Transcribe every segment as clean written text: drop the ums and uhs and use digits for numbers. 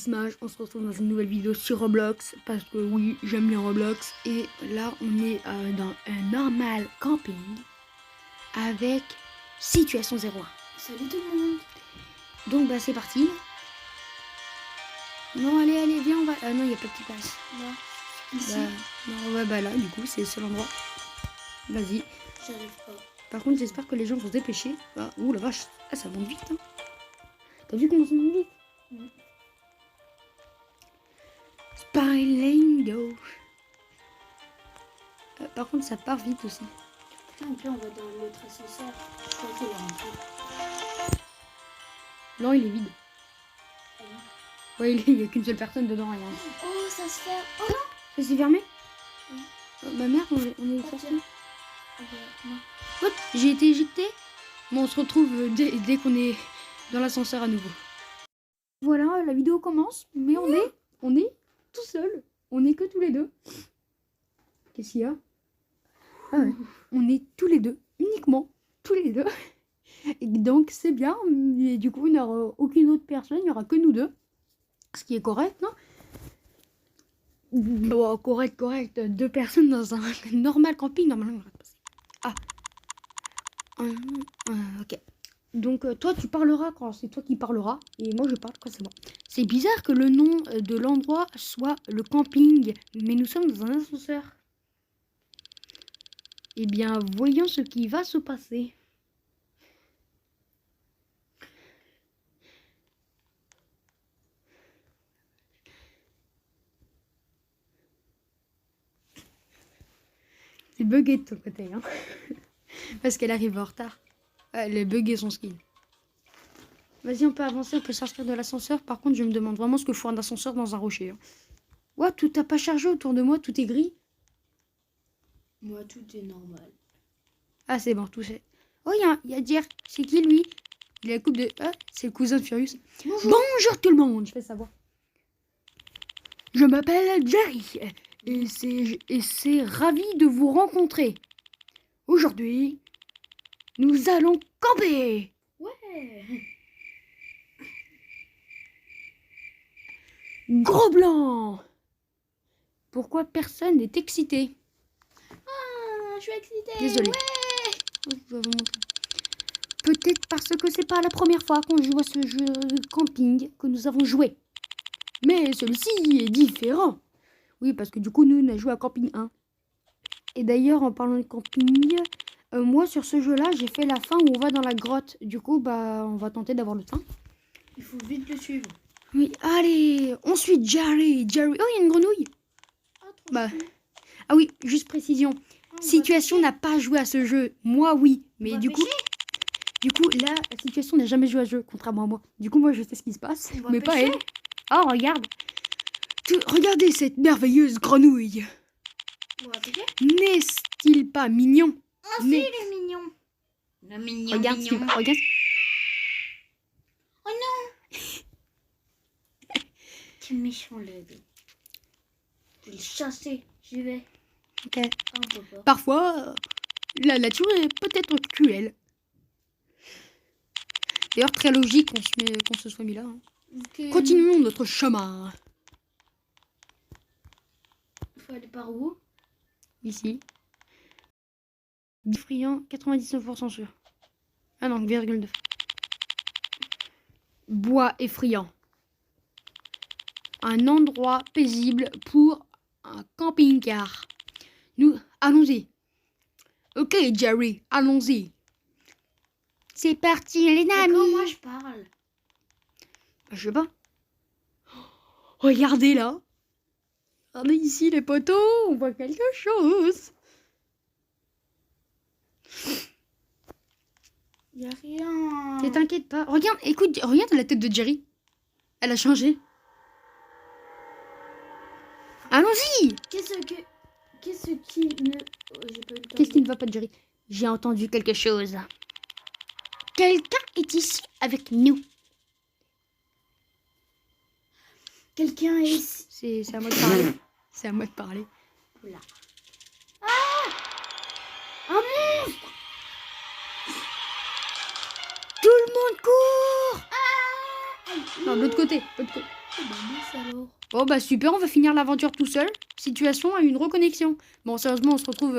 Smash, on se retrouve dans une nouvelle vidéo sur Roblox, parce que oui, j'aime bien Roblox. Et là, on est dans un normal camping, avec situation 01. Salut tout le monde. Donc bah c'est parti. Non, allez, viens, on va... Ah non, il n'y a pas de place. Là, ici. Non, ouais, bah là, du coup, c'est le seul endroit. Vas-y. J'arrive pas. Par contre, j'espère que les gens vont se dépêcher. Ah, ouh la vache, ah, ça monte vite. Hein. T'as vu comment ça monte vite? Spylingo. Par contre, ça part vite aussi. Putain, et puis on va dans l'autre ascenseur. Je crois qu'il est rempli. Non, il est vide. Ah bon. Ouais, il n'y a qu'une seule personne dedans, rien. Oh, ça se fait. Oh non. Ça s'est fermé? Oui. Bah merde, on est sorti. Non. Hop, j'ai été éjecté. Bon, on se retrouve dès qu'on est dans l'ascenseur à nouveau. Voilà, la vidéo commence, mais on est tout seul. On est que tous les deux. Qu'est-ce qu'il y a? Ah ouais. On est tous les deux, uniquement tous les deux. Et donc c'est bien, mais du coup il n'y aura aucune autre personne, il n'y aura que nous deux. Ce qui est correct, non? Bon, correct. Deux personnes dans un normal camping, normalement. Ah. Ok. Donc toi tu parleras quand c'est toi qui parleras et moi je parle quand c'est moi. C'est bizarre que le nom de l'endroit soit le camping, mais nous sommes dans un ascenseur. Eh bien voyons ce qui va se passer. C'est bugué de ton côté, hein. Parce qu'elle arrive en retard. Elle est buguée son skin. Vas-y, on peut avancer, on peut sortir de l'ascenseur. Par contre, je me demande vraiment ce que faut un ascenseur dans un rocher. Hein. Ouais, tout n'a pas chargé autour de moi, tout est gris. Moi, tout est normal. Ah, c'est bon, tout c'est. Oh, il y a Jer. C'est qui lui? Il a la coupe de. Ah, c'est le cousin de Furious. Bonjour tout le monde, je fais savoir. Je m'appelle Jerry. Et c'est ravi de vous rencontrer. Aujourd'hui, nous allons camper. Ouais. Gros blanc. Pourquoi personne n'est excité? Ah, je suis excitée. Désolée. Ouais. Peut-être parce que c'est pas la première fois qu'on joue à ce jeu de camping que nous avons joué. Mais celui-ci est différent. Oui, parce que du coup, nous, on a joué à Camping 1. Et d'ailleurs, en parlant de camping, moi, sur ce jeu-là, j'ai fait la fin où on va dans la grotte. Du coup, bah, on va tenter d'avoir le temps. Il faut vite le suivre. Oui, allez, on suit Jerry. Oh, il y a une grenouille. Ah, trop Bah. chou. Ah oui, juste précision. Situation n'a pas joué à ce jeu. Moi, oui. Mais du coup, là, Situation n'a jamais joué à ce jeu, contrairement à moi. Du coup, moi, je sais ce qui se passe. Mais pas elle. Oh, regarde. Regardez cette merveilleuse grenouille. N'est-il pas mignon? Oh, si, il est mignon. Le mignon, Regarde, mignon. Regarde. Oh non. Quel méchant, le gars. Je vais le chasser. J'y vais. Ok. Ah, on peut pas. Parfois, la nature est peut-être cruelle. D'ailleurs, très logique qu'on se soit mis là. Hein. Okay. Continuons notre chemin. Il faut aller par où? Ici. Friand, 99% sûr. Ah non, 0,9. Bois effrayant. Un endroit paisible pour un camping-car. Nous, allons-y. Ok, Jerry, allons-y. C'est parti, les amis. Quand moi je parle. Je sais pas. Regardez là. Regardez ici les poteaux, on voit quelque chose. Y a rien. Ne t'inquiète pas. Regarde, écoute, regarde la tête de Jerry. Elle a changé. Allons-y. Qu'est-ce qui ne... Oh, j'ai pas eu le temps. Qu'est-ce qui ne va pas, Jerry? J'ai entendu quelque chose. Quelqu'un est ici avec nous. Quelqu'un est ici. C'est à moi de parler. C'est à moi de parler. Oula. Ah! Un monstre! Tout le monde court. Ah! Non, de l'autre côté. Eh ben, mince alors. Oh bah super, on va finir l'aventure tout seul. Situation à une reconnexion. Bon, sérieusement, on se retrouve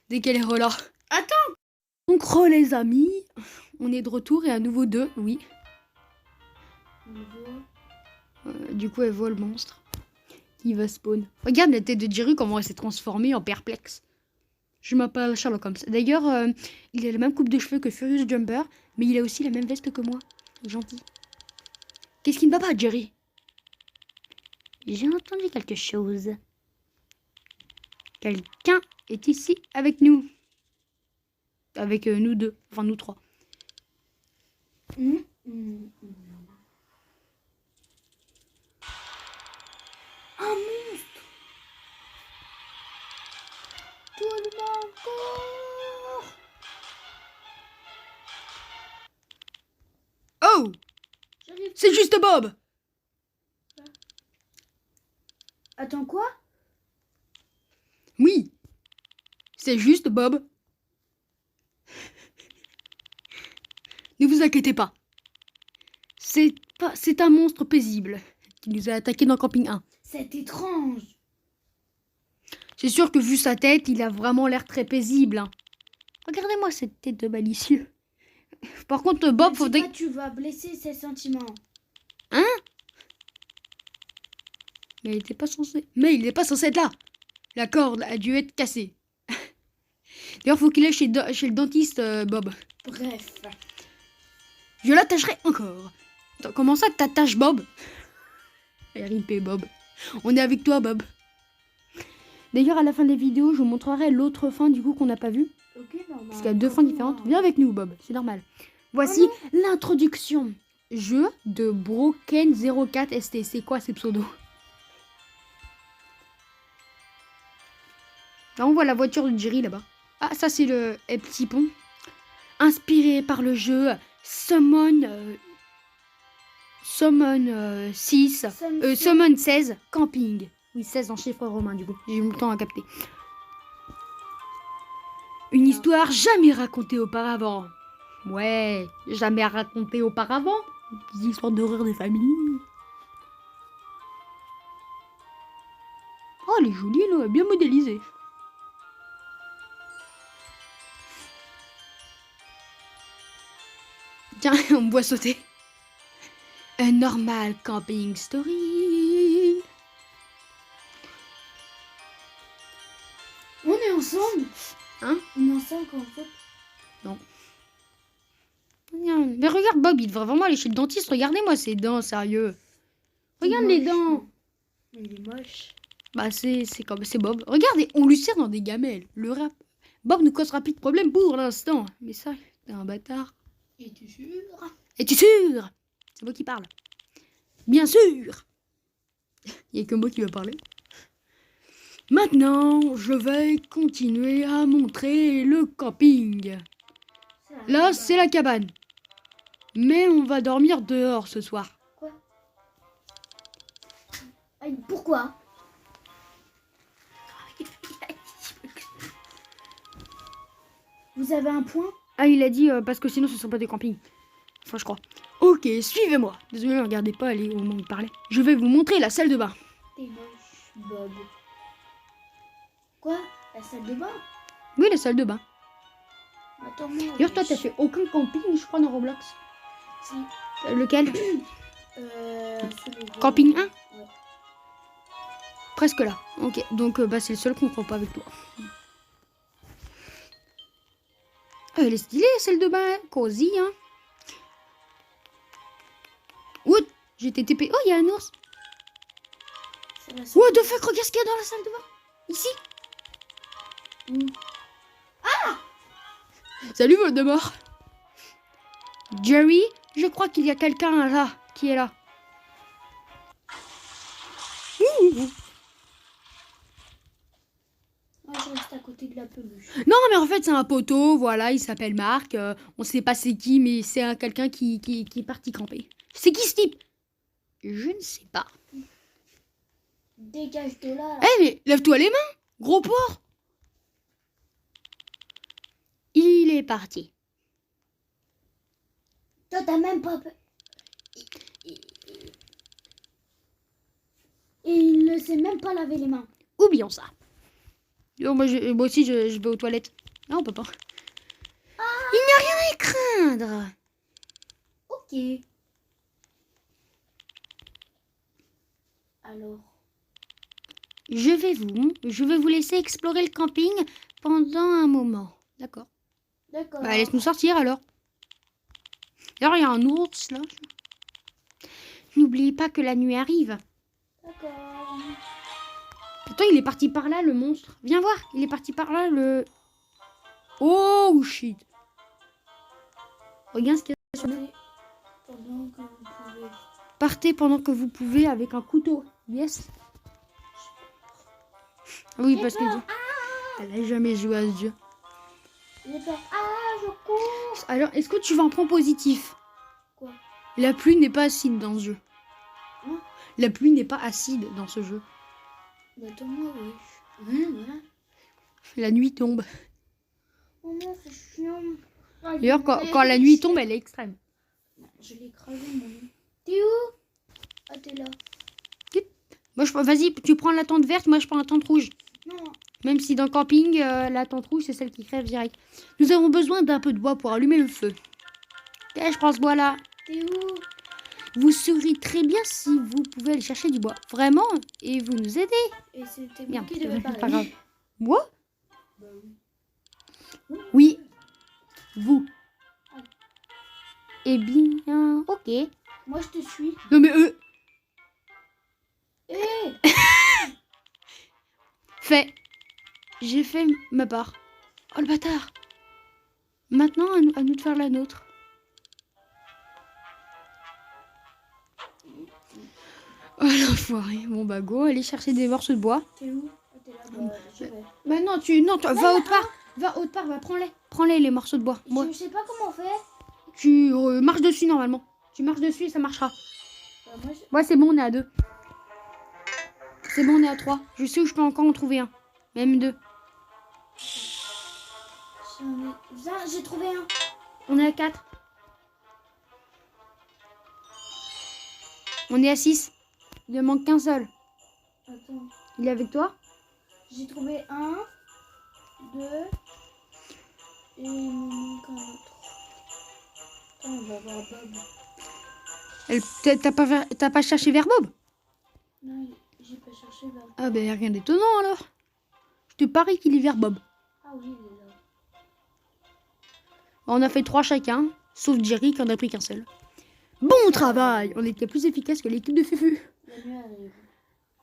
dès qu'elle est là. Attends. Donc, les amis, on est de retour et à nouveau deux, oui. Du coup, elle voit le monstre qui va spawn. Regarde la tête de Jerry, comment elle s'est transformée en perplexe. Je m'appelle Sherlock Holmes. D'ailleurs, il a la même coupe de cheveux que Furious Jumper, mais il a aussi la même veste que moi. Il est gentil. Qu'est-ce qui ne va pas, Jerry? J'ai entendu quelque chose. Quelqu'un est ici avec nous. Avec nous deux. Enfin, nous trois. Un monstre. Tout le monde court. Oh! J'arrive. C'est juste Bob! Attends, quoi? Oui. C'est juste Bob. Ne vous inquiétez pas. C'est un monstre paisible qui nous a attaqué dans Camping 1. C'est étrange. C'est sûr que vu sa tête, il a vraiment l'air très paisible. Hein. Regardez-moi cette tête de malicieux. Par contre, Bob, faudrait... Pas, tu vas blesser ses sentiments. Hein? Mais il n'était pas censé... Mais il n'est pas censé être là. La corde a dû être cassée. D'ailleurs, faut qu'il aille chez le dentiste, Bob. Bref. Je l'attacherai encore. Attends, comment ça t'attaches Bob? RIP Bob. On est avec toi, Bob. D'ailleurs, à la fin des vidéos, je vous montrerai l'autre fin du coup qu'on n'a pas vu. Ok, normal. Parce qu'il y a deux fins différentes. Viens avec nous, Bob. C'est normal. Voici l'introduction. Jeu de Broken 04 ST. C'est quoi ces pseudos? Là, on voit la voiture de Jerry là-bas. Ah, ça, c'est le petit pont. Inspiré par le jeu Summon 6. Summon 16. Camping. Oui, 16 en chiffre romain, du coup. J'ai eu le temps à capter. Une histoire jamais racontée auparavant. Ouais, jamais racontée auparavant. Des histoires d'horreur des familles. Oh, elle est jolie, elle est bien modélisée. Tiens, on me voit sauter. Un normal camping story. On est ensemble. Hein? On est ensemble en fait. Non. Mais regarde Bob, il devrait vraiment aller chez le dentiste. Regardez-moi ses dents, sérieux. Regarde les dents. Il est moche. Bah c'est Bob. Regardez, on lui sert dans des gamelles. Le rap. Bob nous causera plus de problème pour l'instant. Mais ça, t'es un bâtard. Es-tu sûr? Es-tu sûr? C'est moi qui parle. Bien sûr. Il n'y a que moi qui vais parler. Maintenant, je vais continuer à montrer le camping. Là, c'est la cabane. Mais on va dormir dehors ce soir. Quoi? Aïe, pourquoi? Vous avez un point? Ah, il a dit parce que sinon ce ne sont pas des campings. Enfin, je crois. Ok, suivez-moi. Désolé, ne regardez pas, allez au moment où il parlait. Je vais vous montrer la salle de bain. T'es moche, Bob. Quoi? La salle de bain? Oui, la salle de bain. Attends-moi. D'ailleurs, toi, t'as fait aucun camping, je crois, dans Roblox. Si. Lequel? C'est Camping 1? Ouais. Presque là. Ok, donc bah, c'est le seul qu'on ne prend pas avec toi. Elle est stylée, celle de bain. Cosy, hein. What? J'étais TP. Oh, il y a un ours. What the fuck? Regarde ce qu'il y a dans la salle de bain. Ici. Salut, Voldemort. Jerry, je crois qu'il y a quelqu'un là. Qui est là? Moi, je reste à côté de la peluche. Non, mais en fait, c'est un poteau. Voilà, il s'appelle Marc. On sait pas c'est qui, mais c'est quelqu'un qui est parti camper. C'est qui ce type? Je ne sais pas. Dégage de là. Eh, mais lève-toi les mains, gros porc. Il est parti. Toi, t'as même pas peur. Et il ne sait même pas laver les mains. Oublions ça. Oh, moi aussi, je vais aux toilettes. Non, on peut pas. Il n'y a rien à craindre. Ok. Alors, Je vais vous laisser explorer le camping pendant un moment. D'accord. d'accord. Bah, laisse-nous sortir alors. D'ailleurs, il y a un ours là. N'oubliez pas que la nuit arrive. D'accord. Pourtant, il est parti par là, le monstre. Viens voir, il est parti par là, le... Oh, shit. Regarde ce qu'il y a sur le... Pendant que vous pouvez. Partez pendant que vous pouvez avec un couteau. Yes. Oui, parce que... Elle a jamais joué à ce jeu. J'ai peur. Ah, je cours. Alors, est-ce que tu vas en prendre positif? Quoi? La pluie n'est pas acide dans ce jeu. Hein? La pluie n'est pas acide dans ce jeu. Bah, attends-moi, oui. Voilà. La nuit tombe. Oh non, c'est chiant. Ah, D'ailleurs, il quand la nuit tombe, elle est extrême. Je l'ai écrasé, mon nom. T'es où? Ah, t'es là. Moi, vas-y, tu prends la tente verte, moi je prends la tente rouge. Non. Même si dans le camping, la tente rouge, c'est celle qui crève direct. Nous avons besoin d'un peu de bois pour allumer le feu. Ok, je prends ce bois-là. T'es où? Vous saurez très bien si vous pouvez aller chercher du bois. Vraiment, et vous nous aidez. Et c'était moi Merde, qui c'est devais pas parler. grave. Moi? Bah oui. Oui. Vous. Eh bien, ok. Moi, je te suis. Non mais Hé! fait. J'ai fait ma part. Oh le bâtard. Maintenant, à nous de faire la nôtre. Oh l'enfoiré. Bon bah go, allez chercher des morceaux de bois. T'es où? Ah, t'es là. Bah, je vais. Bah non, va autre part. Va autre part, va prends-les. Prends-les les morceaux de bois. Moi, Je sais pas comment on fait. tu marches dessus normalement. Tu marches dessus et ça marchera. Bah, moi, Ouais, c'est bon, on est à 2. C'est bon, on est à 3. Je sais où je peux encore en trouver un. Même 2. Viens, j'ai trouvé un. On est à 4. On est à 6. Il ne manque qu'un seul. Attends. Il est avec toi? J'ai trouvé un, 2, et il me manque un autre. Attends, on va voir Bob. T'as pas cherché vers Bob? Non, j'ai pas cherché Bob. Ah ben rien d'étonnant alors. Je te parie qu'il est vers Bob. Ah oui, il est là. On a fait 3 chacun, sauf Jerry qui en a pris qu'un seul. Bon travail. On était plus efficace que l'équipe de Fufu. La nuit arrive.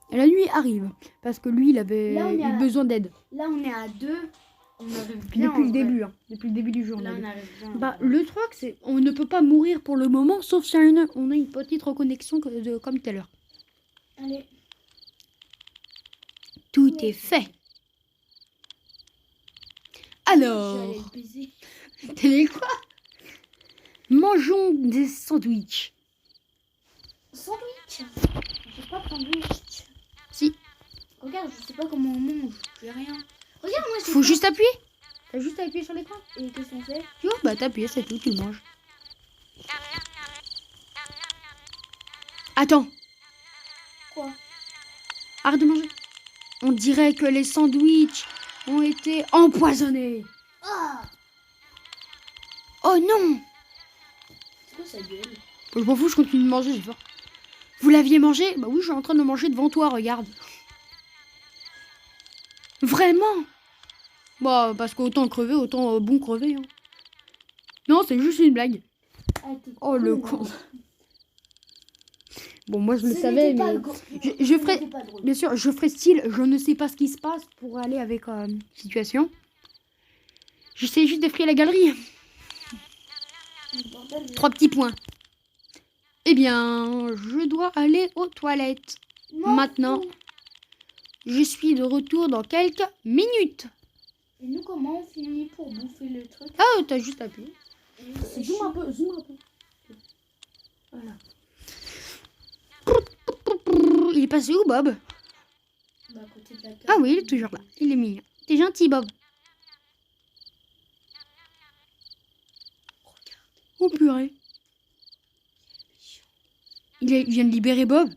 Et la nuit arrive, parce que lui il avait Là, on est à- besoin d'aide. Là, on est à 2. On arrive bien. Depuis le en vrai. début, hein. Depuis le début du jeu. Là, On on a arrive bien. Bah, le truc, c'est on ne peut pas mourir pour le moment, sauf si on a une petite reconnexion comme tout à l'heure. Allez. Tout est fait. Alors, J'allais le baiser. t'es quoi? Mangeons des sandwichs. Sandwich. Je sais pas sandwich. Si, Regarde, je sais pas comment on mange. J'ai rien. Regarde, moi, j'ai faut pas- juste appuyer. T'as juste à appuyer sur l'écran. Et qu'est-ce qu'on fait? Tu vois, bah t'appuies, c'est tout, tu le manges. Attends, Quoi? arrête de manger. On dirait que les sandwichs ont été empoisonnés. Ah! Oh non! C'est quoi sa gueule? Je m'en fous, je continue de manger, j'ai faim. Vous l'aviez mangé? Bah oui, je suis en train de le manger devant toi, regarde. Vraiment? Bah, parce qu'autant crever, autant bon crever. Hein. Non, c'est juste une blague. Ah, t'es Oh, le con. con. Bon, moi, je le Ce savais, n'était pas mais... go- je ce ferai- n'était pas drôle. Bien sûr, je ferai style, je ne sais pas ce qui se passe pour aller avec situation. J'essaie juste d'effrayer la galerie. Le bordel, 3 petits points. Eh bien, je dois aller aux toilettes. Non, Maintenant, fou. je suis de retour dans quelques minutes. Et nous, comment on finit pour bouffer le truc? Ah, t'as juste appuyé. C'est Zoom un peu, zoom un peu. Voilà. Il est passé où, Bob? Bah, à côté de la table. Ah oui, il est toujours là. Il est mignon. T'es gentil, Bob. Oh purée. Il vient de libérer Bob.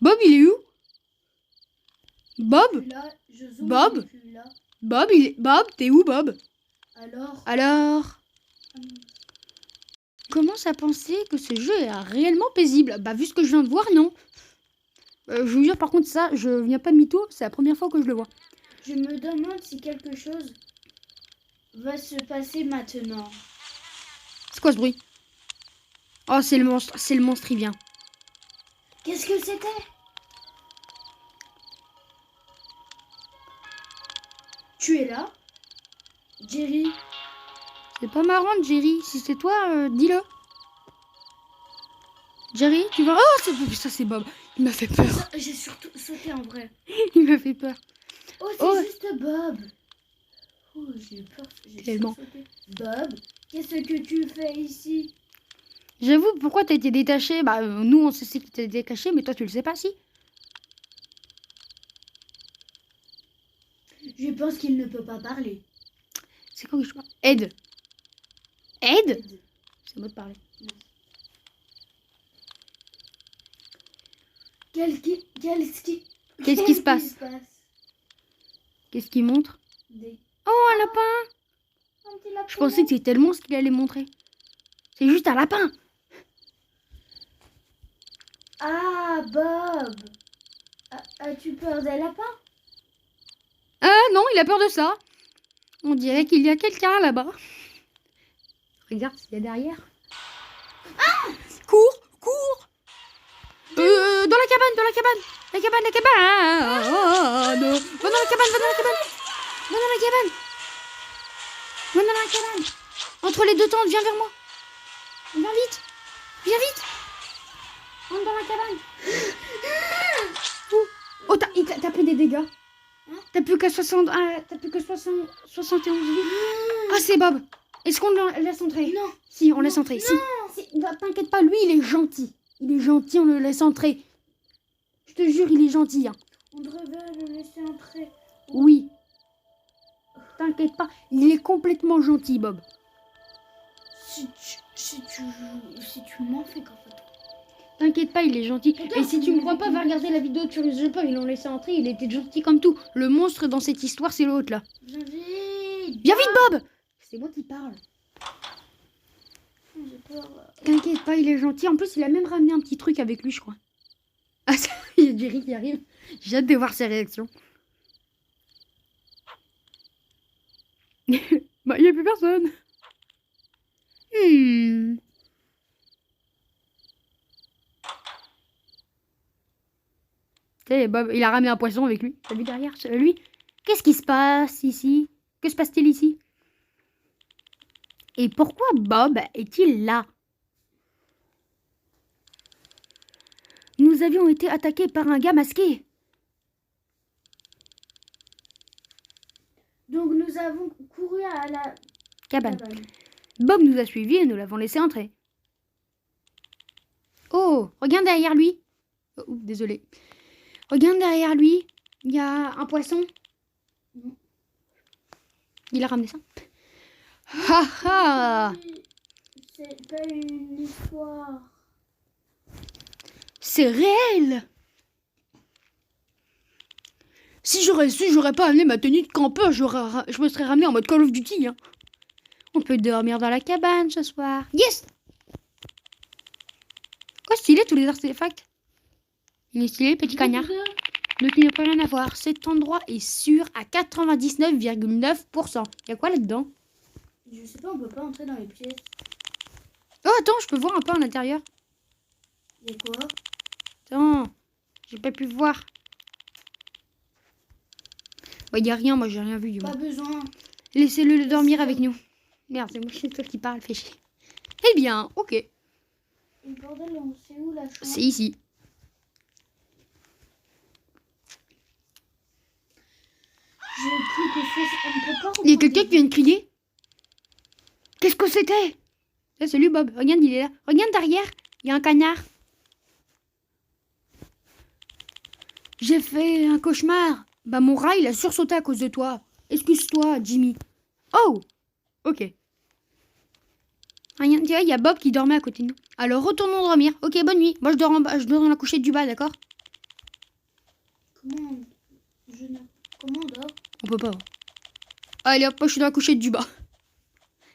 Bob, il est où? Bob? Je suis là, je zoome, Bob? je suis là. Bob, t'es où, Bob? Alors, Commence à penser que ce jeu est réellement paisible. Bah, vu ce que je viens de voir, non. Je vous jure, par contre, ça, je viens pas de mytho, c'est la première fois que je le vois. je me demande si quelque chose va se passer maintenant. C'est quoi ce bruit? Oh, c'est le monstre, il vient. Qu'est-ce que c'était? Tu es là? Jerry? C'est pas marrant, Jerry. Si c'est toi, dis-le. Jerry, tu vas... Oh, ça, c'est Bob. Il m'a fait peur. J'ai surtout sauté en vrai. Il m'a fait peur. Oh, c'est Oh. juste Bob. Oh, j'ai eu peur. J'ai Tellement. sauté. Bob, qu'est-ce que tu fais ici? J'avoue, pourquoi t'as été détaché? Bah, nous, on sait que t'es détaché, mais toi, tu le sais pas, si? Je pense qu'il ne peut pas parler. C'est quoi que je vois? Ed? C'est moi de parler. Qu'est-ce qui se passe? Qu'est-ce qu'il montre? Oh, un lapin! Un petit lapin. Je pensais que c'était le monstre qu'il allait montrer. C'est juste un lapin! Ah, Bob. As-tu peur des lapins? Ah non, il a peur de ça. On dirait qu'il y a quelqu'un là-bas. Regarde s'il y a derrière. Ah! Cours! Dans la cabane! Va dans la cabane! Va dans la cabane! Entre les deux tentes, viens vers moi! Viens vite! Rentre dans la cabane! Oh, t'as pris des dégâts. T'as plus que 71 vies. Ah, c'est Bob. Est-ce qu'on le laisse entrer? Non. Si, on laisse entrer. Si. T'inquiète pas, lui, il est gentil. On le laisse entrer. Je te jure, il est gentil. Hein. On devrait le laisser entrer. Oui. T'inquiète pas, il est complètement gentil, Bob. Si tu m'en fais qu'en fait. T'inquiète pas, il est gentil. Putain, et si tu me crois pas, va regarder la vidéo de Furious Jumper, ils l'ont laissé entrer, il était gentil comme tout. Le monstre dans cette histoire, c'est l'autre là. Viens vite. Viens vite, Bob! C'est moi qui parle. J'ai peur. T'inquiète pas, il est gentil. En plus, il a même ramené un petit truc avec lui, je crois. Ah, il y a Jerry qui arrive. J'ai hâte de voir ses réactions. Bah, il n'y a plus personne. Tu sais, Bob, il a ramené un poisson avec lui. T'as vu derrière lui? Qu'est-ce qui se passe ici? Que se passe-t-il ici? Et pourquoi Bob est-il là? Nous avions été attaqués par un gars masqué. Donc nous avons couru à la Cabane. Bob nous a suivis et nous l'avons laissé entrer. Oh, regarde derrière lui. Oh, désolé. Regarde derrière lui. Il y a un poisson. Il a ramené ça. Ha ha! C'est pas une histoire. C'est réel! Si j'aurais su, j'aurais pas amené ma tenue de campeur, je me serais ramené en mode Call of Duty. Hein. On peut dormir dans la cabane ce soir. Yes! Quoi, stylé tous les artefacts? Il est stylé, petit cagnard. Donc il n'y a pas rien à voir. Cet endroit est sûr à 99,9%. Il y a quoi là-dedans? Je sais pas, on peut pas entrer dans les pièces. Oh, attends, je peux voir un peu à l'intérieur. Il y a quoi? Attends, j'ai pas pu voir. Il n'y a rien, moi j'ai rien vu du Pas moins. besoin. Laissez-le dormir avec nous. Merde, c'est toi qui parle, fais chier. Eh bien, ok. Et bordel, on sait où la chambre? C'est ici. J'ai cru que on peut pas. Il y a quelqu'un qui vient de crier. Qu'est-ce que c'était? Salut Bob, regarde, il est là. Regarde derrière, il y a un canard. J'ai fait un cauchemar. Bah mon rat, il a sursauté à cause de toi. Excuse-toi, Jimmy. Oh, ok. Rien, il y a Bob qui dormait à côté de nous. Alors retournons dormir. Ok, bonne nuit. Moi je dors dans la couchette du bas, d'accord? Comment Comment on dort? On peut pas. Allez hop, je suis dans la couchette du bas.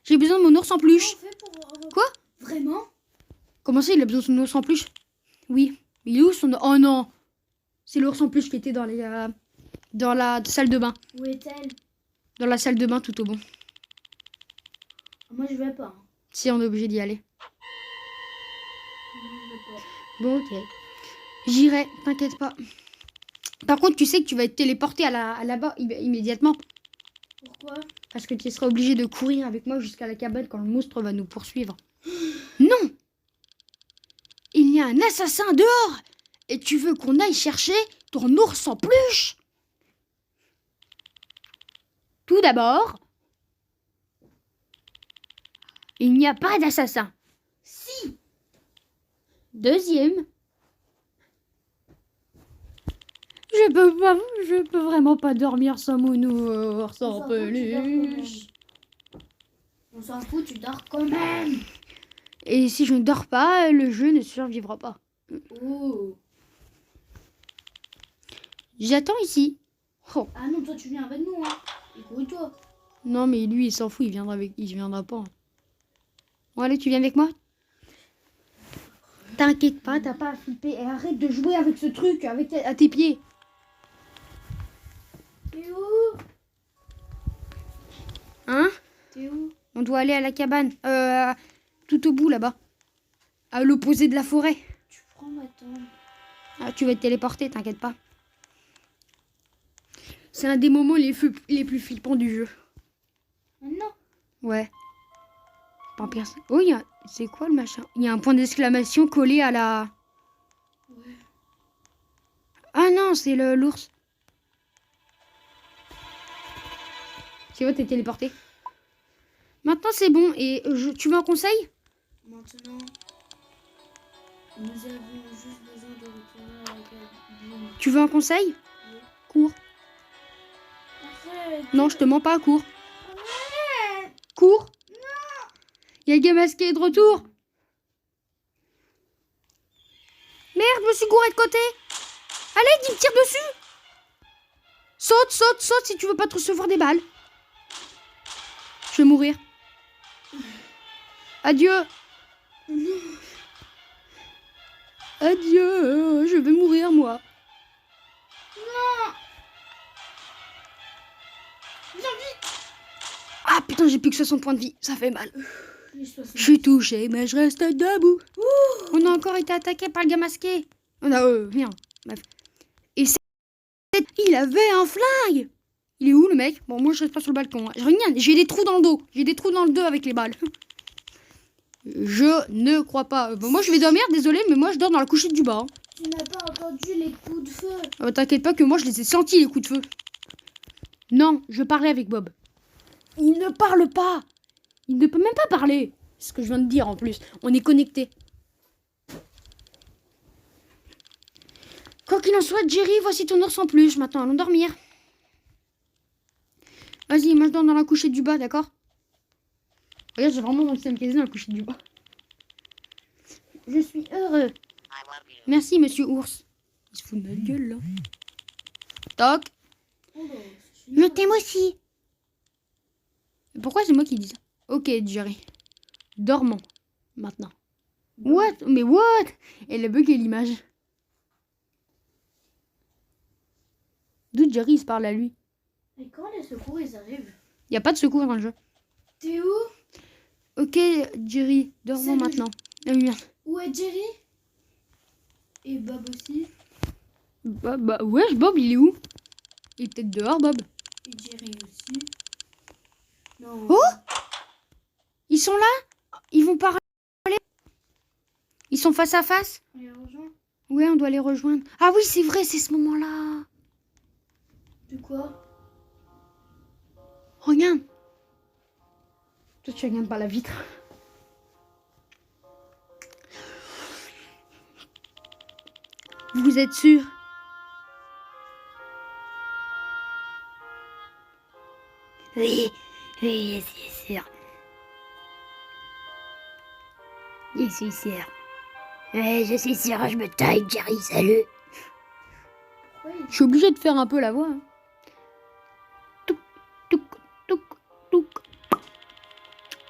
J'ai besoin de mon ours en peluche. Comment on fait pour... Quoi? Vraiment? Comment ça, il a besoin de son ours en peluche? Oui. Il est où son... Oh non. C'est l'ours en peluche qui était dans dans la salle de bain. Où est-elle? Dans la salle de bain tout au bon. Moi, je vais pas. Hein. Si, on est obligé d'y aller. Moi, je vais pas. Bon, ok. J'irai, t'inquiète pas. Par contre, tu sais que tu vas être téléporté à là-bas immédiatement. Pourquoi? Parce que tu seras obligé de courir avec moi jusqu'à la cabane quand le monstre va nous poursuivre. Non! Il y a un assassin dehors! Et tu veux qu'on aille chercher ton ours en peluche? Tout d'abord, il n'y a pas d'assassin. Si! Deuxième, je peux vraiment pas dormir sans mon ours en peluche. On s'en fout, tu dors quand même. Et si je ne dors pas, le jeu ne survivra pas. Oh. J'attends ici. Oh. Ah non, toi tu viens avec nous, hein. Écoute-toi. Non, mais lui, il s'en fout, il viendra pas. Bon, allez, tu viens avec moi? T'inquiète pas, t'as pas à flipper. Et arrête de jouer avec ce truc, à tes pieds. T'es où? Hein? T'es où? On doit aller à la cabane. Tout au bout, là-bas. À l'opposé de la forêt. Tu prends ma tente. Ah, tu vas te téléporter, t'inquiète pas. C'est un des moments les plus flippants du jeu. Maintenant? Ouais. Vampire. Oh, c'est quoi le machin? Il y a un point d'exclamation collé à la... Ouais. Ah non, c'est l'ours. Tu vois, t'es téléporté. Maintenant, c'est bon. Et tu veux un conseil? Maintenant, nous avons juste besoin de retourner à la cabine. Tu veux un conseil? Oui. Cours. Arrête. Non, je te mens pas, cours. Arrête. Cours. Il y a le gars masqué de retour. Merde, je me suis gouré de côté. Allez, il me tire dessus. Saute, saute, saute si tu veux pas te recevoir des balles. Je vais mourir. Adieu. Adieu, je vais mourir moi. Non. Viens vite. Ah putain, j'ai plus que 60 points de vie, ça fait mal. J'ai 60. Je suis touché, mais je reste debout. On a encore été attaqué par le gars masqué. On a... merde. Bref. Et il avait un flingue. Il est où le mec? Bon, moi je reste pas sur le balcon. Hein. Je regarde, j'ai des trous dans le dos. J'ai des trous dans le dos avec les balles. Je ne crois pas. Bon, moi je vais dormir, désolé, mais moi je dors dans la couchette du bas. Hein. Tu n'as pas entendu les coups de feu. T'inquiète pas que moi je les ai sentis les coups de feu. Non, je parlais avec Bob. Il ne parle pas. Il ne peut même pas parler. C'est ce que je viens de dire en plus. On est connectés. Quoi qu'il en soit, Jerry, voici ton ours en plus. Maintenant, allons dormir. Vas-y, moi je dors dans la couchette du bas, d'accord? Regarde, j'ai vraiment réussi à me caser dans la couchette du bas. Je suis heureux. Merci, monsieur ours. Il se fout de notre gueule, là. Toc. Oh, Je t'aime aussi. Pourquoi c'est moi qui dis ça? Ok, Jerry. Dormons. Maintenant. What? Mais what? Elle a bugué l'image. D'où Jerry il se parle à lui? Et quand les secours ils arrivent? Il n'y a pas de secours dans le jeu. T'es où? Ok, Jerry, dormons Salut. maintenant. Ah oui, merde. Où est Jerry? Et Bob aussi? Wesh, Bob, il est où? Il est peut-être dehors, Bob. Et Jerry aussi? Non. Oh! Ils sont là? Ils vont parler? Ils sont face à face? On les rejoint? Ouais, on doit les rejoindre. Ah oui, c'est vrai, c'est ce moment-là. De quoi? Regarde. Toi, tu regardes pas la vitre. Vous êtes sûr? Oui, oui, je suis sûr. Je suis sûr. Oui, je suis sûr, je me taille, Jerry, salut. Oui. Je suis obligée de faire un peu la voix. Hein. Touc, touc, touc, touc.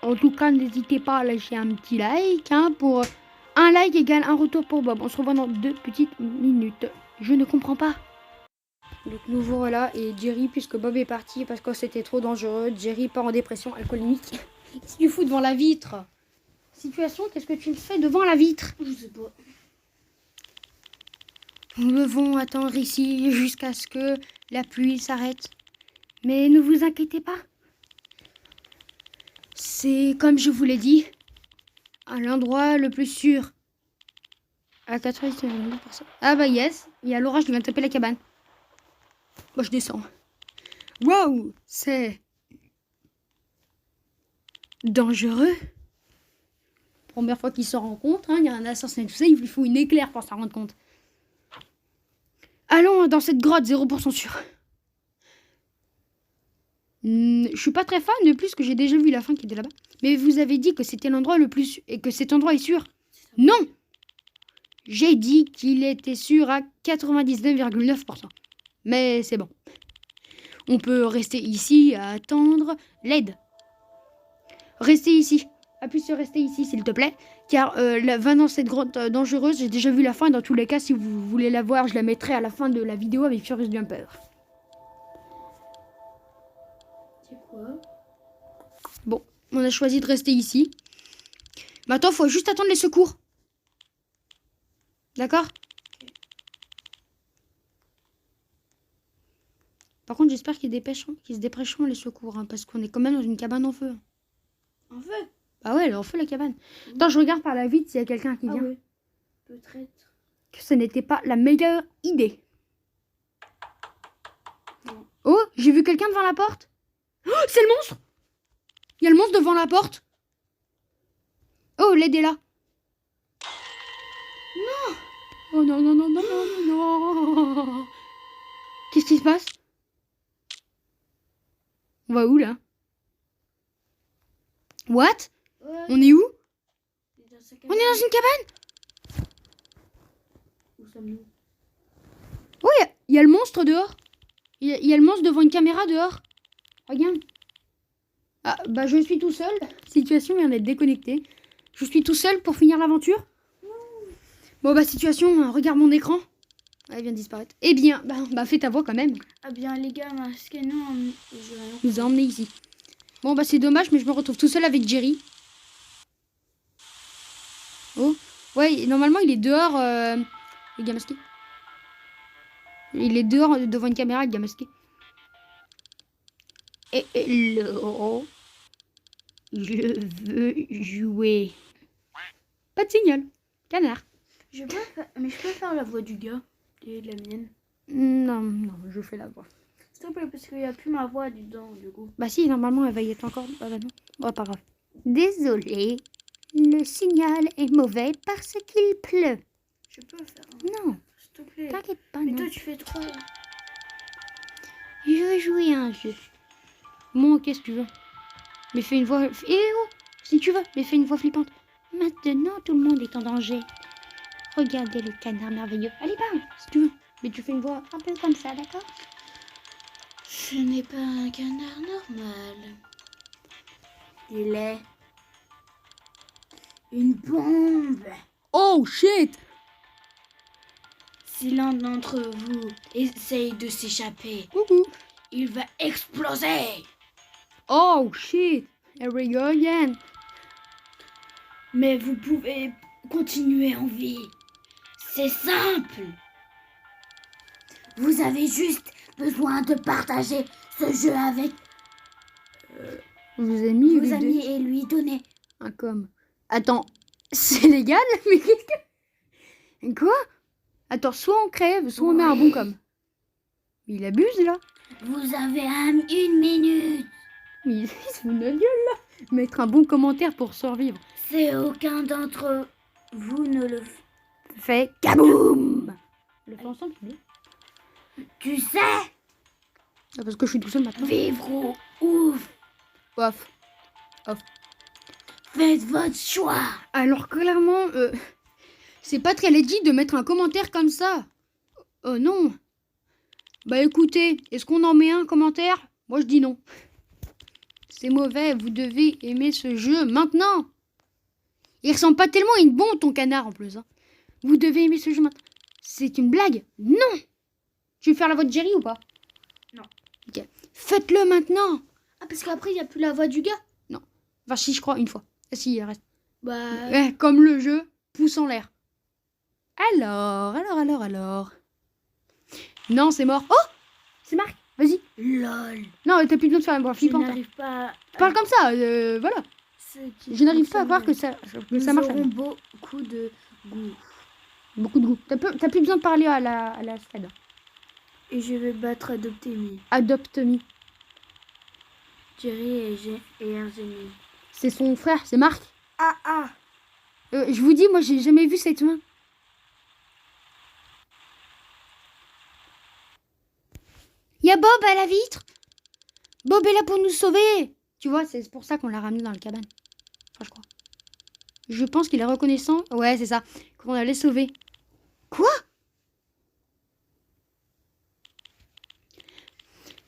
En tout cas, n'hésitez pas à lâcher un petit like. Hein, pour un like égale un retour pour Bob. On se revoit dans 2 petites minutes. Je ne comprends pas. Donc nous voilà et Jerry, puisque Bob est parti parce que c'était trop dangereux, Jerry part en dépression alcoolique. Qu'est-ce que tu fous devant la vitre? Situation, qu'est-ce que tu fais devant la vitre? Je sais pas. Nous devons attendre ici jusqu'à ce que la pluie s'arrête. Mais ne vous inquiétez pas. C'est comme je vous l'ai dit, à l'endroit le plus sûr. À 99%. Ah bah yes, il y a l'orage qui vient de taper la cabane. Moi je descends. Waouh, c'est dangereux. Première fois qu'ils se rencontrent, hein, il y a un assassin et tout ça, il lui faut une éclair pour s'en rendre compte. Allons dans cette grotte, 0% sûr. Je suis pas très fan de plus que j'ai déjà vu la fin qui était là-bas. Mais vous avez dit que c'était l'endroit le plus sûr et que cet endroit est sûr. Non! J'ai dit qu'il était sûr à 99,9%. Mais c'est bon. On peut rester ici à attendre l'aide. Restez ici. Appuie sur rester ici, s'il te plaît. Car va dans cette grotte dangereuse. J'ai déjà vu la fin. Et dans tous les cas, si vous voulez la voir, je la mettrai à la fin de la vidéo avec Furious Jumper. C'est quoi? Bon, on a choisi de rester ici. Maintenant, il faut juste attendre les secours. D'accord? Par contre, j'espère qu'ils se dépêcheront les secours. Hein, parce qu'on est quand même dans une cabane en feu. En feu? Ah ouais, elle est en feu la cabane. Attends, je regarde par la vitre s'il y a quelqu'un qui vient. Oui. Peut-être. Que ce n'était pas la meilleure idée. Non. Oh, j'ai vu quelqu'un devant la porte. Oh, c'est le monstre! Il y a le monstre devant la porte. Oh, l'aide est là. Non! Oh non, non, non, non, non, non. Qu'est-ce qui se passe? On va où là? What? Ouais. On est où? Il est dans sa On cabane. est dans une cabane? Où sommes-nous? Oh, il y a le monstre dehors. Il y a le monstre devant une caméra dehors. Regarde. Ah, bah je suis tout seul. Situation vient d'être déconnectée. Je suis tout seul pour finir l'aventure. Bon, bah situation, regarde mon écran. Ah, elle vient de disparaître. Eh bien, bah fais ta voix quand même. Ah bien les gars, masquez nous. Nous a emmenés ici. Bon, bah c'est dommage, mais je me retrouve tout seul avec Jerry. Oh, ouais, normalement il est dehors. Le gars masqué. Il est dehors devant une caméra, le gars masqué. Hello. Je veux jouer. Pas de signal. Canard. Je peux faire... Mais je peux faire la voix du gars et de la mienne. Non, non, je fais la voix. S'il te plaît, parce qu'il n'y a plus ma voix dedans, du coup. Bah si, normalement elle va y être encore. Ah bah non. Oh, pas grave. Désolé. Le signal est mauvais parce qu'il pleut. Je peux faire. Hein. Non, S'il te plaît. t'inquiète pas, Mais non. toi, tu fais trop. Je veux jouer à un jeu. Bon, qu'est-ce que tu veux? Mais fais une voix... Eh oh, si tu veux, mais fais une voix flippante. Maintenant, tout le monde est en danger. Regardez le canard merveilleux. Allez, parle, si tu veux. Mais tu fais une voix un peu comme ça, d'accord? Ce n'est pas un canard normal. Il est une bombe. Oh, shit! Si l'un d'entre vous essaye de s'échapper, Coucou. il va exploser. Oh, shit! Here we go again. Mais vous pouvez continuer en vie. C'est simple. Vous avez juste besoin de partager ce jeu avec Vous avez mis vos amis et lui donner. un com. Attends, c'est légal? Mais qu'est-ce que... Quoi? Attends, soit on crève, soit on met un bon com. Mais il abuse, là. Vous avez 1 minute. Mais il se fout de notre gueule, là. Mettre un bon commentaire pour survivre. C'est aucun d'entre vous ne le Fait kaboum! Le fait ensemble, c'est bien. Tu sais, Ah, parce que je suis tout seul maintenant. vivre ou ouf. Off. Faites votre choix. Alors clairement, c'est pas très legit de mettre un commentaire comme ça. Oh non. Bah écoutez, est-ce qu'on en met un commentaire? Moi je dis non. C'est mauvais, vous devez aimer ce jeu maintenant. Il ressemble pas tellement à une bombe ton canard en plus. Hein. Vous devez aimer ce jeu maintenant. C'est une blague? Non. Tu veux faire la voix de Jerry ou pas? Non. Ok. Faites-le maintenant. Ah, parce qu'après, il n'y a plus la voix du gars. Non. Enfin si, je crois, une fois. Ah, si, il reste. Bah... Comme le jeu, pouce en l'air. Alors. Non, c'est mort. Oh, c'est Marc. Vas-y. LOL. Non, t'as plus besoin de faire une voix Je flippante. Hein. n'arrive pas Parle comme ça, voilà. Je n'arrive pas à croire que ça marche. Nous aurons beaucoup de goût. Beaucoup de goût. T'as plus besoin de parler à la Fred. Et je vais battre Adoptemi. Adopt Me. Jerry et Argenie. C'est son frère, c'est Marc. Ah. Je vous dis, moi, j'ai jamais vu cette main. Il y a Bob à la vitre. Bob est là pour nous sauver. Tu vois, c'est pour ça qu'on l'a ramené dans le cabane. Enfin, je crois. Je pense qu'il est reconnaissant. Ouais, c'est ça. Qu'on allait sauver. Quoi?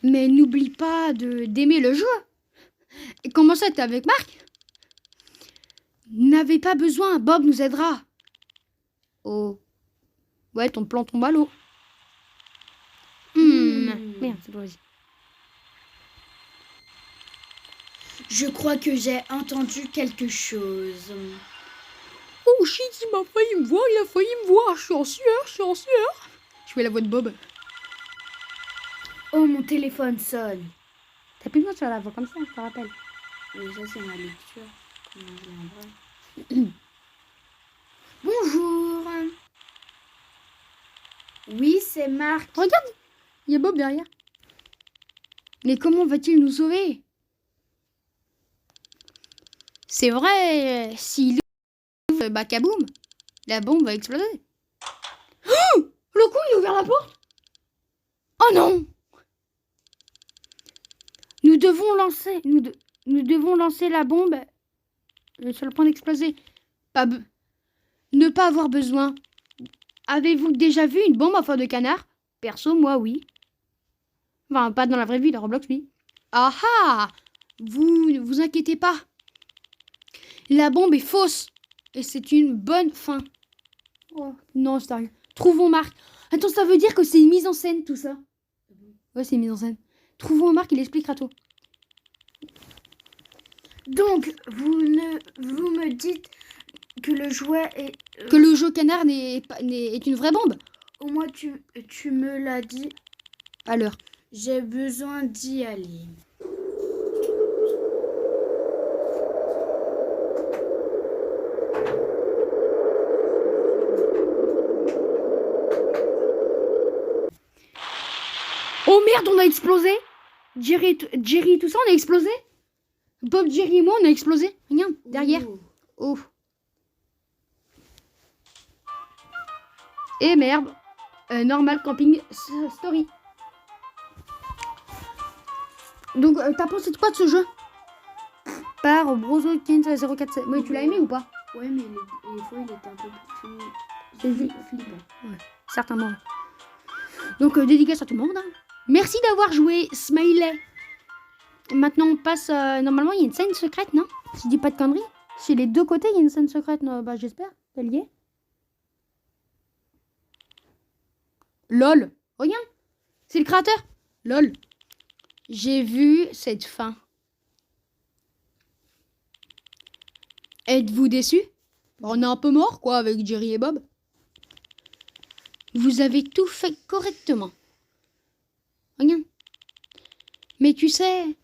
Mais n'oublie pas d'aimer le jeu. Et comment ça, t'es avec Marc? N'avez pas besoin, Bob nous aidera. Oh. Ouais, ton plan tombe à l'eau. Merde, c'est pas vrai. Je crois que j'ai entendu quelque chose. Oh shit, il m'a failli me voir, il a failli me voir. Je suis en sueur. Je fais la voix de Bob. Oh, mon téléphone sonne. T'as plus besoin de faire la voix comme ça, je te rappelle. Oui, ça c'est ma lecture. Comment je l'envoie. Bonjour. Oui, c'est Marc. Regarde, il y a Bob derrière. Mais comment va-t-il nous sauver? C'est vrai, s'il ouvre, bah kaboum, la bombe va exploser. Oh, le coup, il a ouvert la porte. Oh non. Nous devons lancer la bombe sur le point d'exploser. Ne pas avoir besoin. Avez-vous déjà vu une bombe à feu de canard? Perso, moi, oui. Enfin, pas dans la vraie vie, la Roblox, oui. Ah ah! Vous ne vous inquiétez pas. La bombe est fausse. Et c'est une bonne fin. Oh, non, sérieux. Trouvons Marc. Attends, ça veut dire que c'est une mise en scène, tout ça? Ouais, c'est une mise en scène. Trouvons Marc, il expliquera tout. Donc, vous me dites que le jouet est... Que le jeu canard est une vraie bombe. Au moins, tu me l'as dit. À l'heure. J'ai besoin d'y aller. Oh merde, on a explosé. Jerry et tout ça, on a explosé. Bob, Jerry et moi, on a explosé. Regarde, derrière. Oh. Et merde. Normal camping story. Donc, t'as pensé de quoi de ce jeu? Par Brozo 047. Mais tu l'as aimé ou pas? Ouais, mais les fois, il était un peu plus C'est juste flippant. Ouais, certainement. Donc, dédicace à tout le monde. Hein. Merci d'avoir joué, Smiley. Maintenant, on passe... normalement, il y a une scène secrète, non? Si je dis pas de conneries. Si les deux côtés, il y a une scène secrète, bah, j'espère qu'elle y est. LOL. Regarde. C'est le créateur. LOL. J'ai vu cette fin. Êtes-vous déçus? On est un peu mort, quoi, avec Jerry et Bob. Vous avez tout fait correctement. Regarde. Mais tu sais,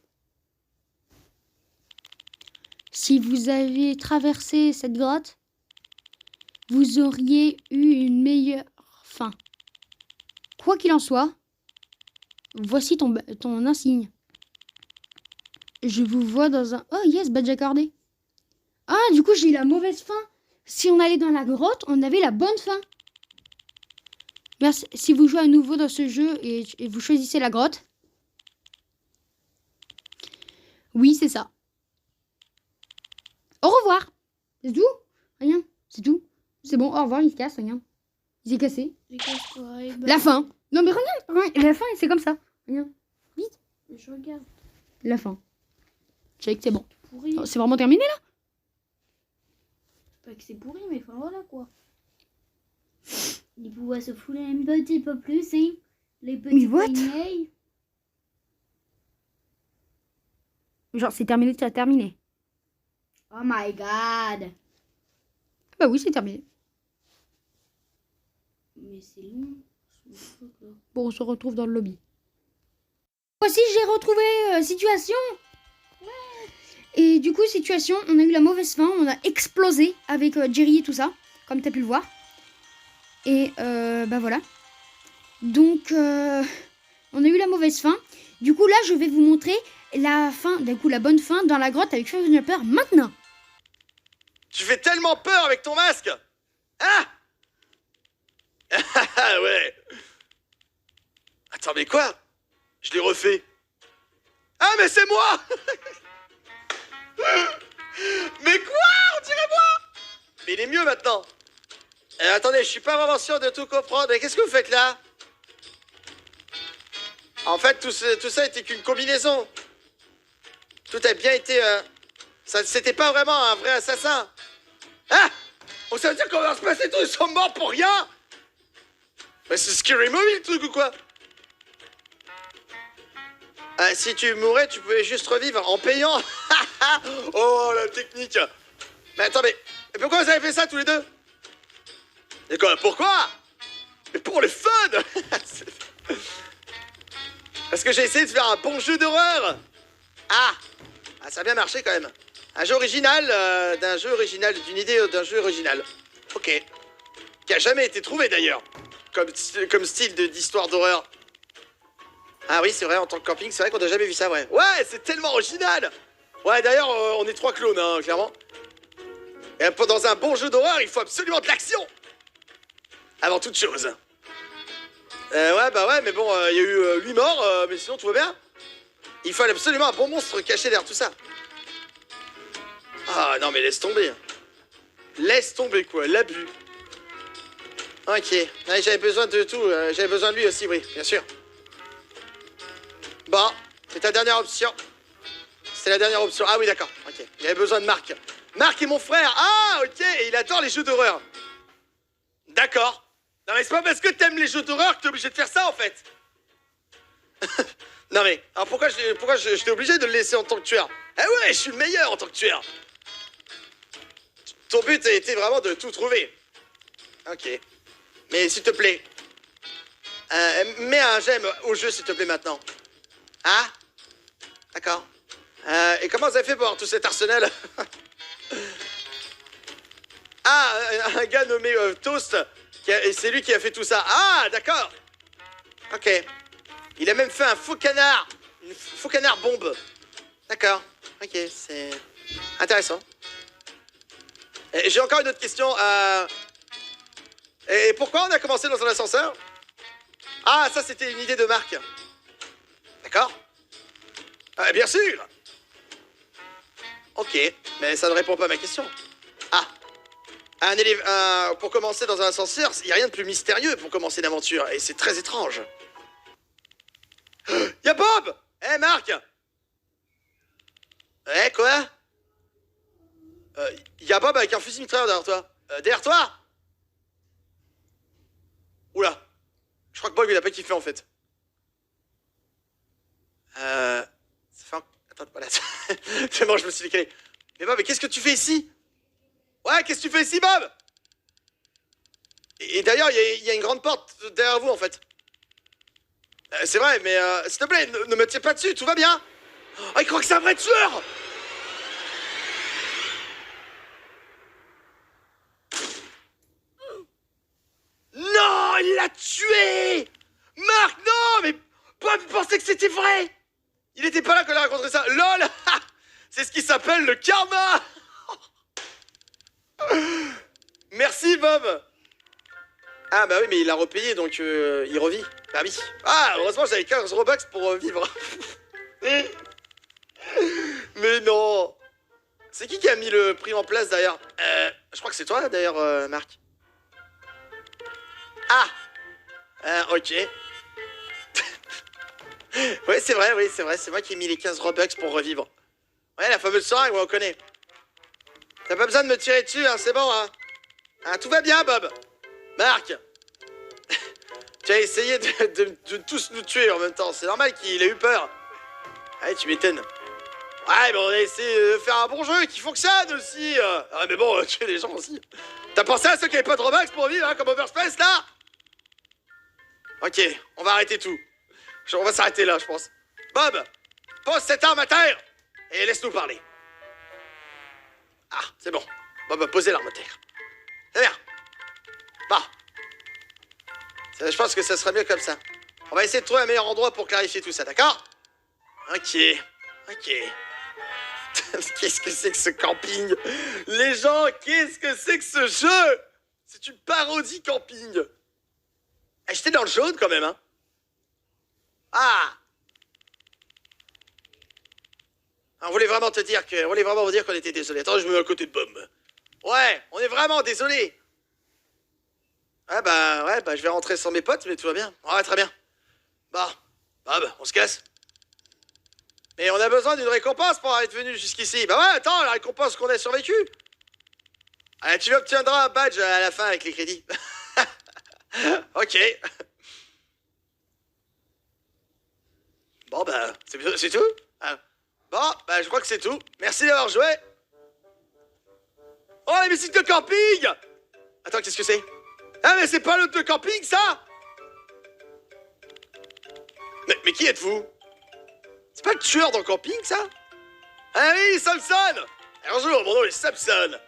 si vous avez traversé cette grotte, vous auriez eu une meilleure fin. Quoi qu'il en soit, voici ton insigne. Je vous vois dans un... Oh yes, badge accordé. Ah, du coup, j'ai eu la mauvaise fin. Si on allait dans la grotte, on avait la bonne fin. Merci. Si vous jouez à nouveau dans ce jeu et vous choisissez la grotte. Oui, c'est ça. Au revoir. C'est tout? Rien. C'est tout. C'est bon, au revoir, il se casse, rien. Il s'est cassé. La fin. Non mais regarde, la fin c'est comme ça. Regarde, vite. Je regarde. La fin. Je sais que c'est bon. Pourri. Oh, c'est vraiment terminé là? Pas que c'est pourri, mais enfin voilà quoi. Il pouvait se fouler un petit peu plus, hein. Les petits Mais what? poignets. Genre c'est terminé, c'est terminé. Oh my god. Bah oui, c'est terminé. Mais c'est long. ce truc, là. Bon, on se retrouve dans le lobby. Voici, j'ai retrouvé Situation. Et du coup, Situation, on a eu la mauvaise fin. On a explosé avec Jerry et tout ça, comme tu as pu le voir. Et bah voilà. Donc, on a eu la mauvaise fin. Du coup, là, je vais vous montrer la fin, du coup, la bonne fin dans la grotte avec Feu Peur maintenant. Tu fais tellement peur avec ton masque. Hein? Ah ouais. Attends, mais quoi? Je l'ai refait. Ah, mais c'est moi. Mais quoi? On dirait moi. Mais il est mieux maintenant. Attendez, je suis pas vraiment sûr de tout comprendre. Mais qu'est-ce que vous faites là? En fait, tout ça était qu'une combinaison. Tout a bien été... c'était pas vraiment un vrai assassin. Ah! Donc ça veut dire qu'on va se passer tous, ils sont morts pour rien? Mais c'est Scary Movie le truc ou quoi? Si tu mourais, tu pouvais juste revivre en payant. Oh, la technique. Mais attends, mais pourquoi vous avez fait ça tous les deux? Et quoi, pourquoi? Mais pour le fun. Parce que j'ai essayé de faire un bon jeu d'horreur. Ah, ça a bien marché quand même. Un jeu original, d'une idée d'un jeu original. Ok. Qui a jamais été trouvé d'ailleurs. Comme style d'histoire d'horreur. Ah oui, c'est vrai, en tant que camping, c'est vrai qu'on n'a jamais vu ça, ouais. Ouais, c'est tellement original. Ouais, d'ailleurs, on est 3 clones, hein, clairement. Et dans un bon jeu d'horreur, il faut absolument de l'action. Avant toute chose. Ouais, bah ouais, mais bon, il y a eu 8 morts, mais sinon tout va bien. Il fallait absolument un bon monstre caché derrière tout ça. Ah non, mais laisse tomber. Laisse tomber, quoi, l'abus. Ok, ouais, j'avais besoin de tout, j'avais besoin de lui aussi, oui, bien sûr. Bon, c'est ta dernière option. C'est la dernière option. Ah oui, d'accord, ok. Il avait besoin de Marc. Marc est mon frère. Ah, ok, et il adore les jeux d'horreur. D'accord. Non mais c'est pas parce que t'aimes les jeux d'horreur que t'es obligé de faire ça, en fait. Non mais, alors pourquoi j'étais obligé de le laisser en tant que tueur? Ah ouais, je suis le meilleur en tant que tueur. Ton but a été vraiment de tout trouver. Ok. Mais s'il te plaît, mets un j'aime au jeu, s'il te plaît, maintenant. Ah? D'accord. Et comment vous avez fait pour avoir tout cet arsenal? Ah, un gars nommé Toast, et c'est lui qui a fait tout ça. Ah, d'accord. Ok. Il a même fait un faux canard. Une faux canard bombe. D'accord. Ok, c'est intéressant. J'ai encore une autre question. Et pourquoi on a commencé dans un ascenseur? Ah, ça c'était une idée de Marc. D'accord. Bien sûr. Ok, mais ça ne répond pas à ma question. Ah. Pour commencer dans un ascenseur, il n'y a rien de plus mystérieux pour commencer une aventure. Et c'est très étrange. Y'a Bob! Eh, Marc! Eh, quoi? Y'a Bob avec un fusil mitrailleur derrière toi. Derrière toi? Oula. Je crois que Bob, il a pas kiffé, en fait. Ça fait un... Attends, voilà. C'est bon, je me suis décalé. Mais Bob, mais qu'est-ce que tu fais ici? Ouais, qu'est-ce que tu fais ici, Bob? Et d'ailleurs, il y a une grande porte derrière vous, en fait. C'est vrai, mais s'il te plaît, ne me tire pas dessus, tout va bien. Oh, il croit que c'est un vrai tueur. Non, il l'a tué. Marc, non, mais Bob pensait que c'était vrai. Il était pas là quand il a raconté ça. LOL. C'est ce qui s'appelle le karma. Merci, Bob. Ah bah oui, mais il a repayé, donc il revit. Bah oui. Ah, heureusement, j'avais 15 Robux pour vivre. Mais non. C'est qui a mis le prix en place, d'ailleurs? Je crois que c'est toi, d'ailleurs, Marc. Ah. Ok. c'est vrai, oui, c'est vrai. C'est moi qui ai mis les 15 Robux pour revivre. Ouais, la fameuse seringue, on connaît. T'as pas besoin de me tirer dessus, hein, c'est bon, hein. Hein, tout va bien, Bob. Marc. Tu as essayé de tous nous tuer en même temps. C'est normal qu'il ait eu peur. Ouais, tu m'étonnes. Ouais, mais on a essayé de faire un bon jeu qui fonctionne aussi. Ah, mais bon, tuer les gens aussi. T'as pensé à ceux qui avaient pas de Robux pour vivre, hein, comme Overspace, là? Ok, on va arrêter tout. On va s'arrêter là, je pense. Bob, pose cette arme à terre et laisse-nous parler. Ah, c'est bon. Bob, posez l'arme à terre. C'est bien. Bah. Je pense que ça serait mieux comme ça. On va essayer de trouver un meilleur endroit pour clarifier tout ça, d'accord? Ok. Ok. Qu'est-ce que c'est que ce camping? Les gens, qu'est-ce que c'est que ce jeu? C'est une parodie camping. J'étais dans le jaune quand même, hein. Ah. On voulait vraiment te dire que... On voulait vraiment vous dire qu'on était désolé. Attends, je me mets à côté de Bob. Ouais, on est vraiment désolé. Ah bah, ouais, bah je vais rentrer sans mes potes, mais tout va bien. Ouais, très bien. Bah, Bob, on se casse. Mais on a besoin d'une récompense pour être venu jusqu'ici. Bah ouais, attends, la récompense qu'on a survécu. Ah, tu obtiendras un badge à la fin avec les crédits. Ok. Bon bah, c'est tout. Ah. Bon, bah je crois que c'est tout. Merci d'avoir joué. Oh, la musique de camping. Attends, qu'est-ce que c'est? Ah, mais c'est pas l'autre de camping, ça? Mais qui êtes-vous? C'est pas le tueur dans le camping, ça? Ah oui, Samson. Bonjour, mon nom est Samson.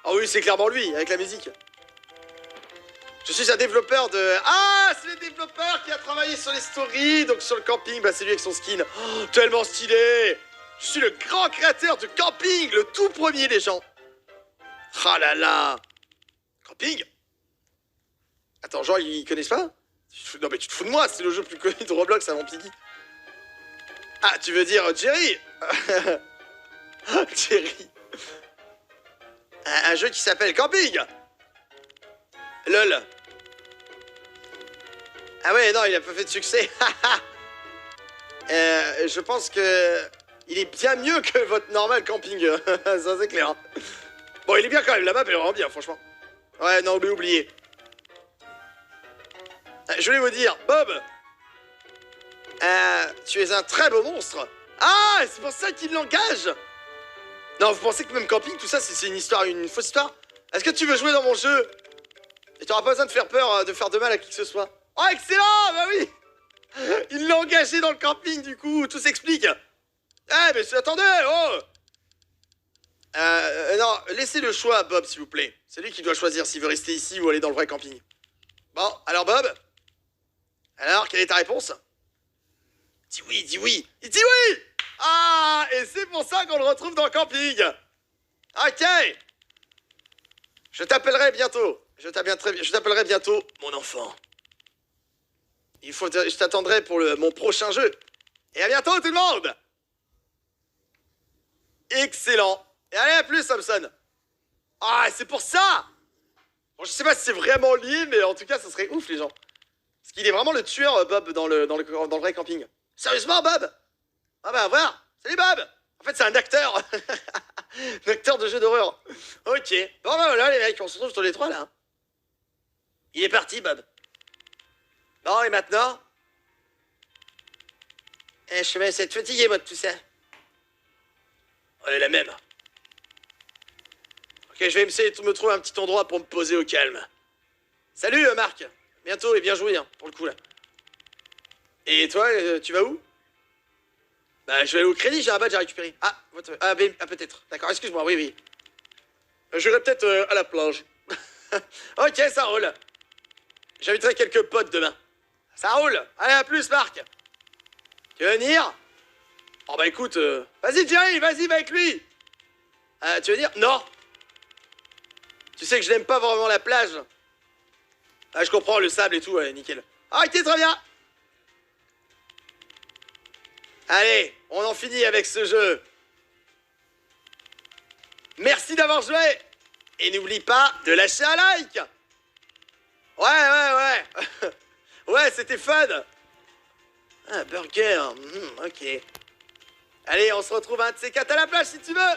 Ah oui, c'est clairement lui, avec la musique. Je suis un développeur de... Ah, c'est le développeur qui a travaillé sur les stories, donc sur le camping. Bah, c'est lui avec son skin. Oh, tellement stylé. Je suis le grand créateur de camping, le tout premier des gens. Ah là là. Camping? Attends, genre, ils connaissent pas? Non, mais tu te fous de moi, c'est le jeu le plus connu de Roblox avant Piggy. Ah, tu veux dire Jerry? Jerry. Un jeu qui s'appelle Camping. LOL. Ah ouais, non, il a pas fait de succès. Je pense que... Il est bien mieux que votre normal camping. Ça, c'est clair. Bon, il est bien quand même, la map, elle est vraiment bien, franchement. Ouais, non, mais oubliez. Je voulais vous dire, Bob, tu es un très beau monstre. Ah, c'est pour ça qu'il l'engage. Non, vous pensez que même camping, tout ça, c'est une histoire, une fausse histoire? Est-ce que tu veux jouer dans mon jeu? Et t'auras pas besoin de faire peur, de faire de mal à qui que ce soit. Oh, excellent, bah oui. Il l'a engagé dans le camping, du coup, tout s'explique. Eh, mais attendez, oh. Non, laissez le choix à Bob, s'il vous plaît. C'est lui qui doit choisir s'il veut rester ici ou aller dans le vrai camping. Bon, alors Bob? Alors, quelle est ta réponse? Dis oui, dis oui. Il dit oui. Ah, et c'est pour ça qu'on le retrouve dans le camping. Ok. Je t'appellerai bientôt. Je t'appellerai bientôt mon enfant. Je t'attendrai pour mon prochain jeu. Et à bientôt tout le monde. Excellent. Et allez, à plus, Samson. Ah, c'est pour ça. Bon, je sais pas si c'est vraiment lié, mais en tout cas, ça serait ouf, les gens. Parce qu'il est vraiment le tueur, Bob, dans le vrai camping. Sérieusement, Bob? Ah bah, voir. Salut, Bob. En fait, c'est un acteur. Un acteur de jeu d'horreur. Ok. Bon, bah voilà, les mecs, on se retrouve sur les trois, là. Il est parti, Bob. Bon, et maintenant? Je vais essayer de fatiguer, moi, de tout ça. On est la même. Ok, je vais essayer de me trouver un petit endroit pour me poser au calme. Salut, Marc. Bientôt et bien joué, hein, pour le coup, là. Et toi, tu vas où? Bah, je vais aller au crédit, j'ai un badge à récupérer. Ah, peut-être. D'accord, excuse-moi, oui, oui. J'irai peut-être à la plage. Ok, ça roule. J'inviterai quelques potes demain. Ça roule. Allez, à plus, Marc. Tu veux venir? Oh, bah écoute, vas-y, Jerry, vas-y, va avec lui. Tu veux dire? Non. Tu sais que je n'aime pas vraiment la plage. Ah, je comprends, le sable et tout, ouais, nickel. Ah, ok, très bien. Allez, on en finit avec ce jeu. Merci d'avoir joué. Et n'oublie pas de lâcher un like. Ouais. Ouais, c'était fun. Un burger, ok. Allez, on se retrouve un de ces quatre à la plage si tu veux.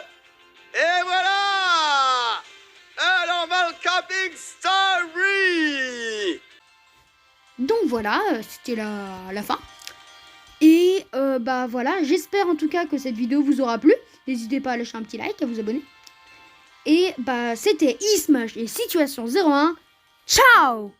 Et voilà, un normal camping story. Donc voilà, c'était la fin. Et bah voilà, j'espère en tout cas que cette vidéo vous aura plu. N'hésitez pas à lâcher un petit like, à vous abonner. Et bah c'était Ismash et Situation 01. Ciao!